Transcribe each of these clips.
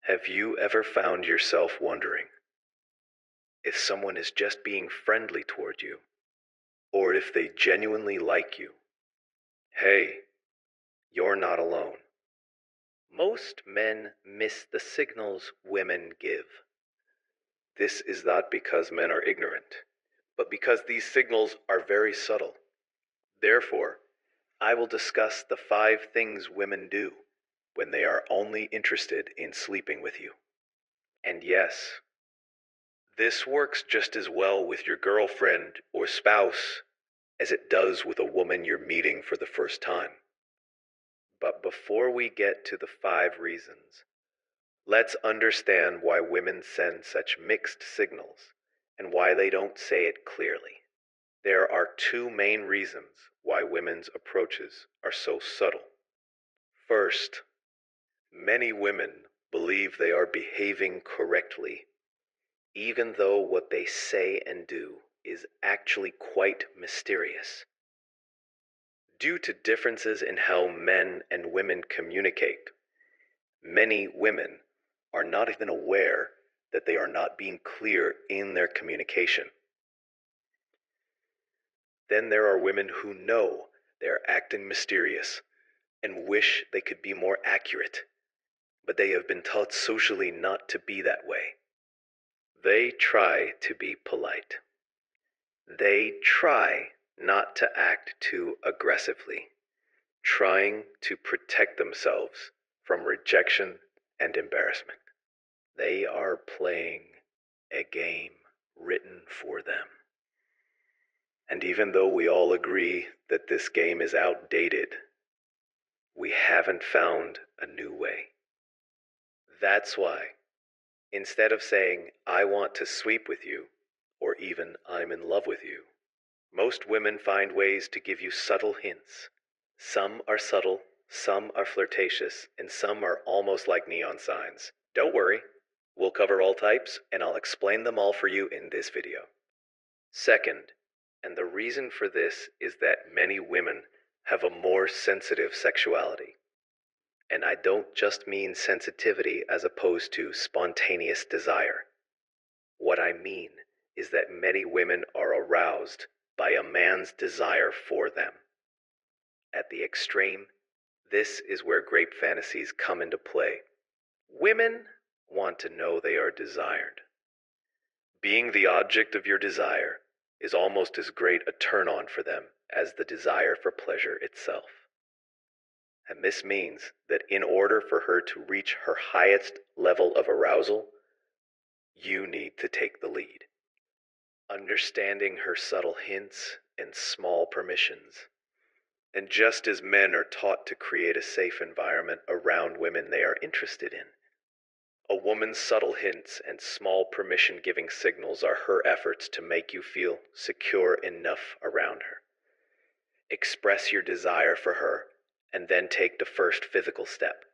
Have you ever found yourself wondering if someone is just being friendly toward you or if they genuinely like you? Hey, you're not alone. Most men miss the signals women give. This is not because men are ignorant, but because these signals are very subtle. Therefore, I will discuss the 5 things women do when they are only interested in sleeping with you. And yes, this works just as well with your girlfriend or spouse as it does with a woman you're meeting for the first time. But before we get to the 5 reasons, let's understand why women send such mixed signals and why they don't say it clearly. There are 2 main reasons why women's approaches are so subtle. First, many women believe they are behaving correctly, even though what they say and do is actually quite mysterious. Due to differences in how men and women communicate, many women are not even aware that they are not being clear in their communication. Then there are women who know they are acting mysterious and wish they could be more accurate, but they have been taught socially not to be that way. They try to be polite. They try not to act too aggressively, trying to protect themselves from rejection and embarrassment. They are playing a game written for them. And even though we all agree that this game is outdated, we haven't found a new way. That's why, instead of saying, I want to sleep with you, or even I'm in love with you, most women find ways to give you subtle hints. Some are subtle, some are flirtatious, and some are almost like neon signs. Don't worry, we'll cover all types, and I'll explain them all for you in this video. Second, and the reason for this is that many women have a more sensitive sexuality. And I don't just mean sensitivity as opposed to spontaneous desire. What I mean is that many women are aroused by a man's desire for them. At the extreme, this is where grape fantasies come into play. Women want to know they are desired. Being the object of your desire is almost as great a turn-on for them as the desire for pleasure itself. And this means that in order for her to reach her highest level of arousal, you need to take the lead. Understanding her subtle hints and small permissions. And just as men are taught to create a safe environment around women they are interested in, a woman's subtle hints and small permission-giving signals are her efforts to make you feel secure enough around her. Express your desire for her, and then take the first physical step.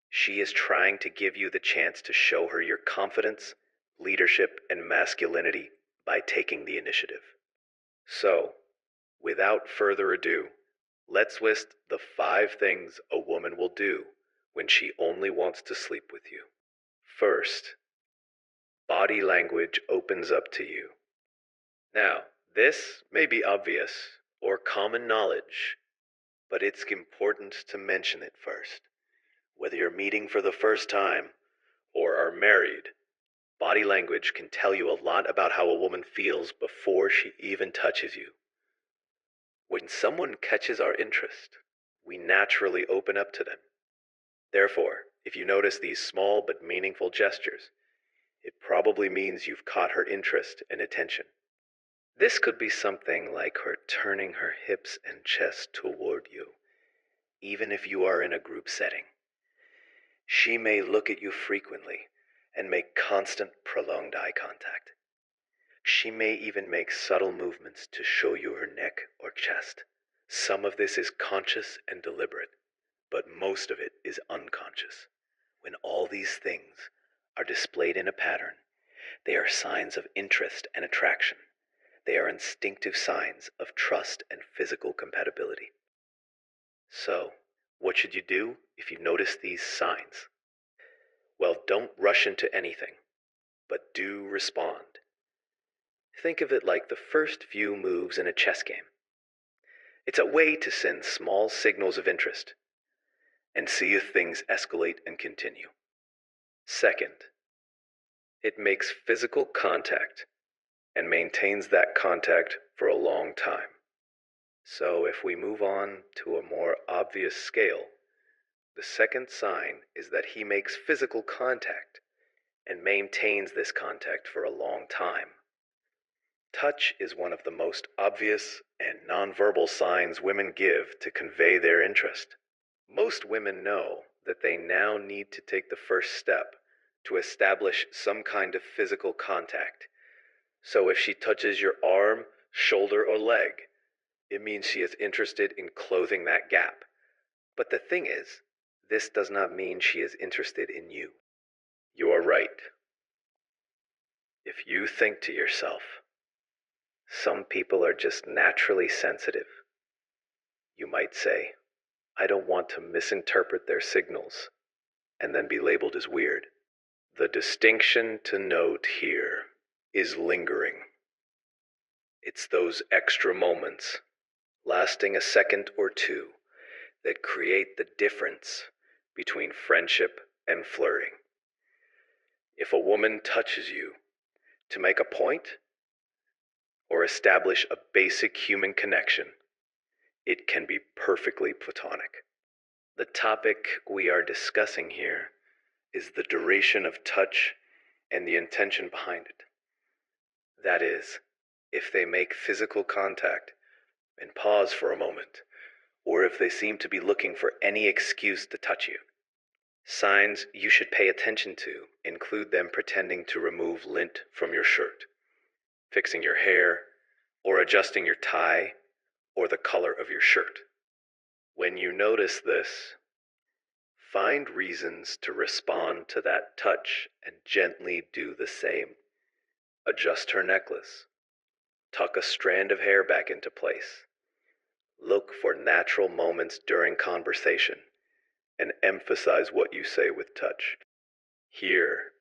She is trying to give you the chance to show her your confidence, leadership, and masculinity by taking the initiative. So, without further ado, let's list the 5 things a woman will do when she only wants to sleep with you. First, body language opens up to you. Now, this may be obvious or common knowledge, but it's important to mention it first. Whether you're meeting for the first time or are married, body language can tell you a lot about how a woman feels before she even touches you. When someone catches our interest, we naturally open up to them. Therefore, if you notice these small but meaningful gestures, it probably means you've caught her interest and attention. This could be something like her turning her hips and chest toward you, even if you are in a group setting. She may look at you frequently and make constant, prolonged eye contact. She may even make subtle movements to show you her neck or chest. Some of this is conscious and deliberate, but most of it is unconscious. When all these things are displayed in a pattern, they are signs of interest and attraction. They are instinctive signs of trust and physical compatibility. So, what should you do if you notice these signs? Well, don't rush into anything, but do respond. Think of it like the first few moves in a chess game. It's a way to send small signals of interest and see if things escalate and continue. Second, it makes physical contact and maintains that contact for a long time. So if we move on to a more obvious scale, the second sign is that he makes physical contact and maintains this contact for a long time. Touch is one of the most obvious and nonverbal signs women give to convey their interest. Most women know that they now need to take the first step to establish some kind of physical contact. So if she touches your arm, shoulder, or leg, it means she is interested in closing that gap. But the thing is, this does not mean she is interested in you. You are right. If you think to yourself, some people are just naturally sensitive, you might say, I don't want to misinterpret their signals and then be labeled as weird. The distinction to note here is lingering. It's those extra moments, lasting a second or two, that create the difference between friendship and flirting. If a woman touches you to make a point or establish a basic human connection, it can be perfectly platonic. The topic we are discussing here is the duration of touch and the intention behind it. That is, if they make physical contact and pause for a moment, or if they seem to be looking for any excuse to touch you. Signs you should pay attention to include them pretending to remove lint from your shirt, fixing your hair, or adjusting your tie or the color of your shirt. When you notice this, find reasons to respond to that touch and gently do the same. Adjust her necklace. Tuck a strand of hair back into place. Look for natural moments during conversation and emphasize what you say with touch. Here,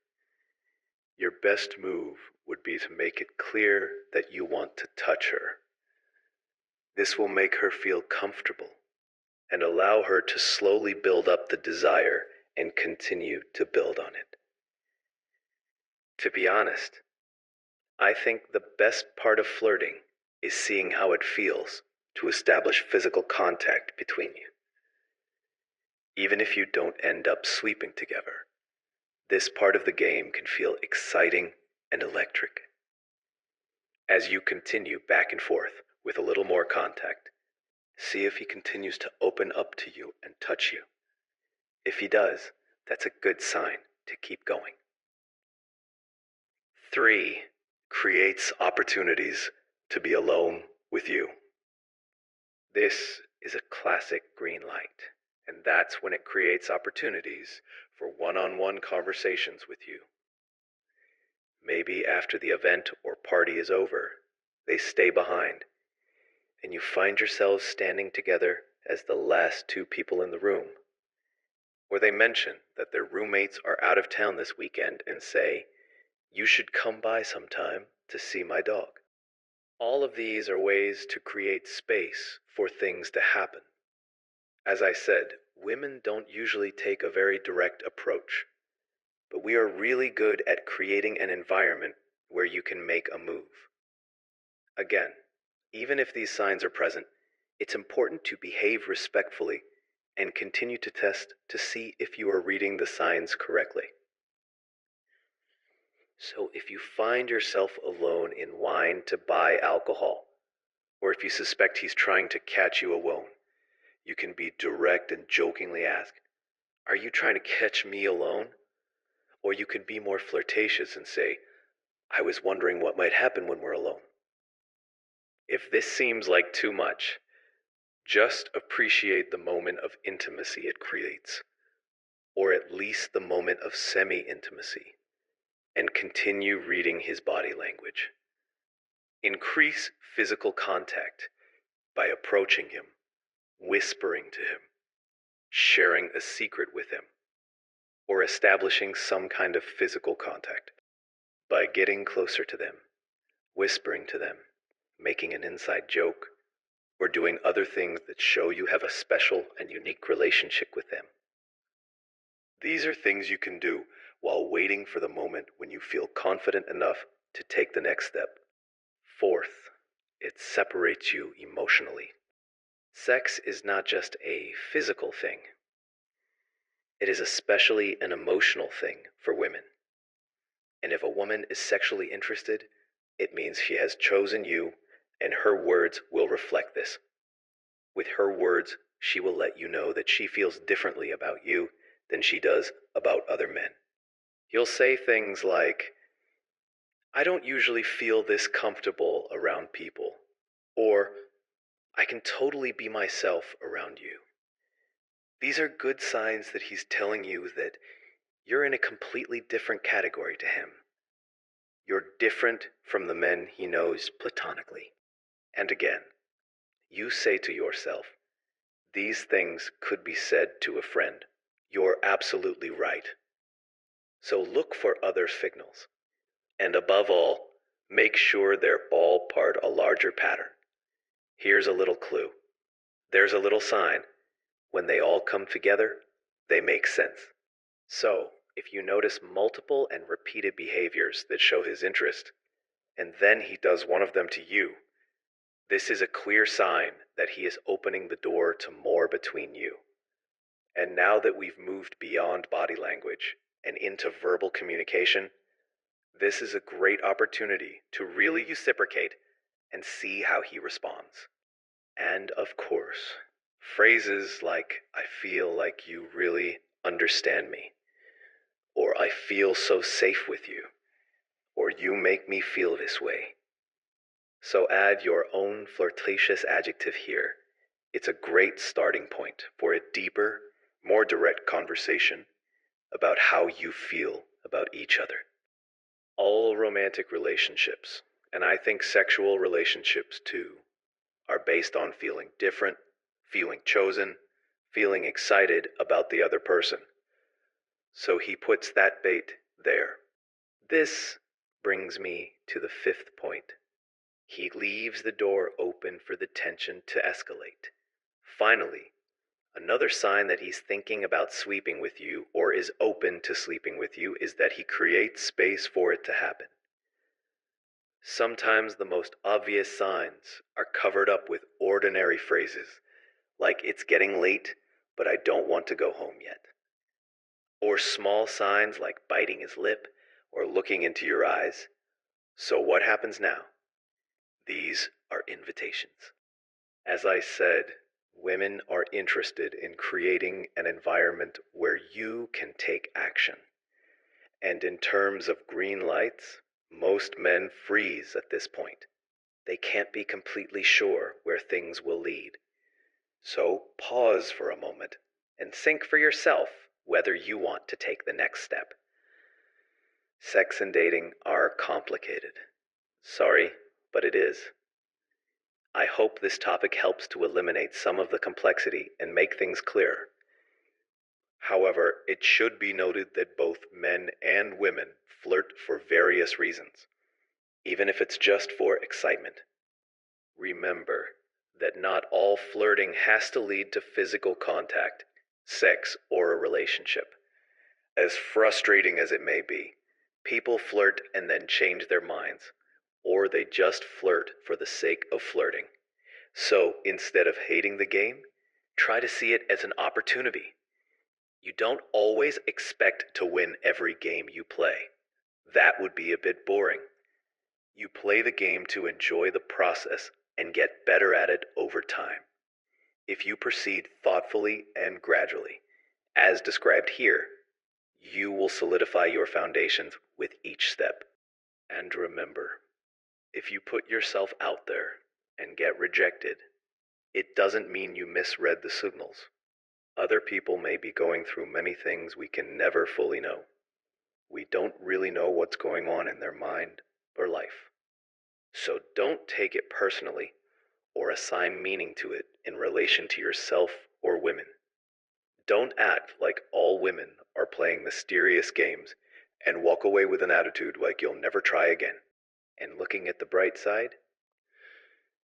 your best move would be to make it clear that you want to touch her. This will make her feel comfortable and allow her to slowly build up the desire and continue to build on it. To be honest, I think the best part of flirting is seeing how it feels to establish physical contact between you. Even if you don't end up sleeping together, this part of the game can feel exciting and electric. As you continue back and forth with a little more contact, see if he continues to open up to you and touch you. If he does, that's a good sign to keep going. 3. Creates opportunities to be alone with you. This is a classic green light, and that's when it creates opportunities for one-on-one conversations with you. Maybe after the event or party is over, they stay behind, and you find yourselves standing together as the last two people in the room. Or they mention that their roommates are out of town this weekend and say, you should come by sometime to see my dog. All of these are ways to create space for things to happen. As I said, women don't usually take a very direct approach, but we are really good at creating an environment where you can make a move. Again, even if these signs are present, it's important to behave respectfully and continue to test to see if you are reading the signs correctly. So if you find yourself alone in line to buy alcohol, or if you suspect he's trying to catch you alone, you can be direct and jokingly ask, are you trying to catch me alone? Or you can be more flirtatious and say, I was wondering what might happen when we're alone. If this seems like too much, just appreciate the moment of intimacy it creates, or at least the moment of semi-intimacy, and continue reading his body language. Increase physical contact by approaching him, whispering to him, sharing a secret with him, or establishing some kind of physical contact. By getting closer to them, whispering to them, making an inside joke, or doing other things that show you have a special and unique relationship with them. These are things you can do while waiting for the moment when you feel confident enough to take the next step. Fourth, it separates you emotionally. Sex is not just a physical thing, it is especially an emotional thing for women. And if a woman is sexually interested, it means she has chosen you, and her words will reflect this. With her words, she will let you know that she feels differently about you than she does about other men. You'll say things like, I don't usually feel this comfortable around people, or I can totally be myself around you. These are good signs that he's telling you that you're in a completely different category to him. You're different from the men he knows platonically. And again, you say to yourself, these things could be said to a friend. You're absolutely right. So look for other signals. And above all, make sure they're all part of a larger pattern. Here's a little clue. There's a little sign. When they all come together, they make sense. So, if you notice multiple and repeated behaviors that show his interest, and then he does one of them to you, this is a clear sign that he is opening the door to more between you. And now that we've moved beyond body language and into verbal communication, this is a great opportunity to really reciprocate and see how he responds. And of course, phrases like, I feel like you really understand me, or I feel so safe with you, or you make me feel this way. So add your own flirtatious adjective here. It's a great starting point for a deeper, more direct conversation about how you feel about each other. All romantic relationships, and I think sexual relationships too, are based on feeling different, feeling chosen, feeling excited about the other person. So he puts that bait there. This brings me to the fifth point. He leaves the door open for the tension to escalate. Finally, another sign that he's thinking about sleeping with you or is open to sleeping with you is that he creates space for it to happen. Sometimes the most obvious signs are covered up with ordinary phrases, like it's getting late, but I don't want to go home yet. Or small signs like biting his lip or looking into your eyes. So what happens now? These are invitations. As I said, women are interested in creating an environment where you can take action. And in terms of green lights, most men freeze at this point. They can't be completely sure where things will lead. So pause for a moment and think for yourself whether you want to take the next step. Sex and dating are complicated. Sorry, but it is. I hope this topic helps to eliminate some of the complexity and make things clearer. However, it should be noted that both men and women flirt for various reasons, even if it's just for excitement. Remember that not all flirting has to lead to physical contact, sex, or a relationship. As frustrating as it may be, people flirt and then change their minds, or they just flirt for the sake of flirting. So instead of hating the game, try to see it as an opportunity. You don't always expect to win every game you play. That would be a bit boring. You play the game to enjoy the process and get better at it over time. If you proceed thoughtfully and gradually, as described here, you will solidify your foundations with each step. And remember, if you put yourself out there and get rejected, it doesn't mean you misread the signals. Other people may be going through many things we can never fully know. We don't really know what's going on in their mind or life. So don't take it personally or assign meaning to it in relation to yourself or women. Don't act like all women are playing mysterious games and walk away with an attitude like you'll never try again. And looking at the bright side,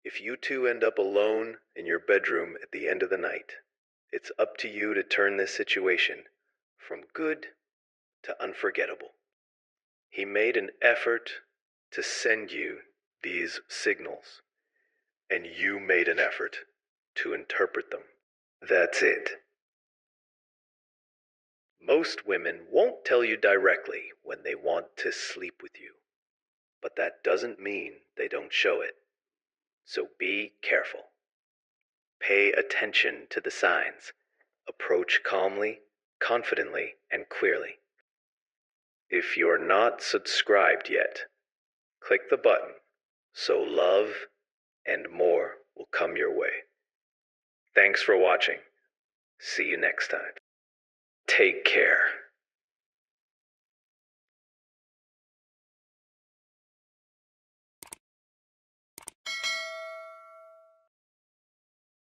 if you two end up alone in your bedroom at the end of the night, it's up to you to turn this situation from good to unforgettable. He made an effort to send you these signals, and you made an effort to interpret them. That's it. Most women won't tell you directly when they want to sleep with you, but that doesn't mean they don't show it. So be careful. Pay attention to the signs. Approach calmly, confidently, and clearly. If you're not subscribed yet, click the button so love and more will come your way. Thanks for watching. See you next time. Take care.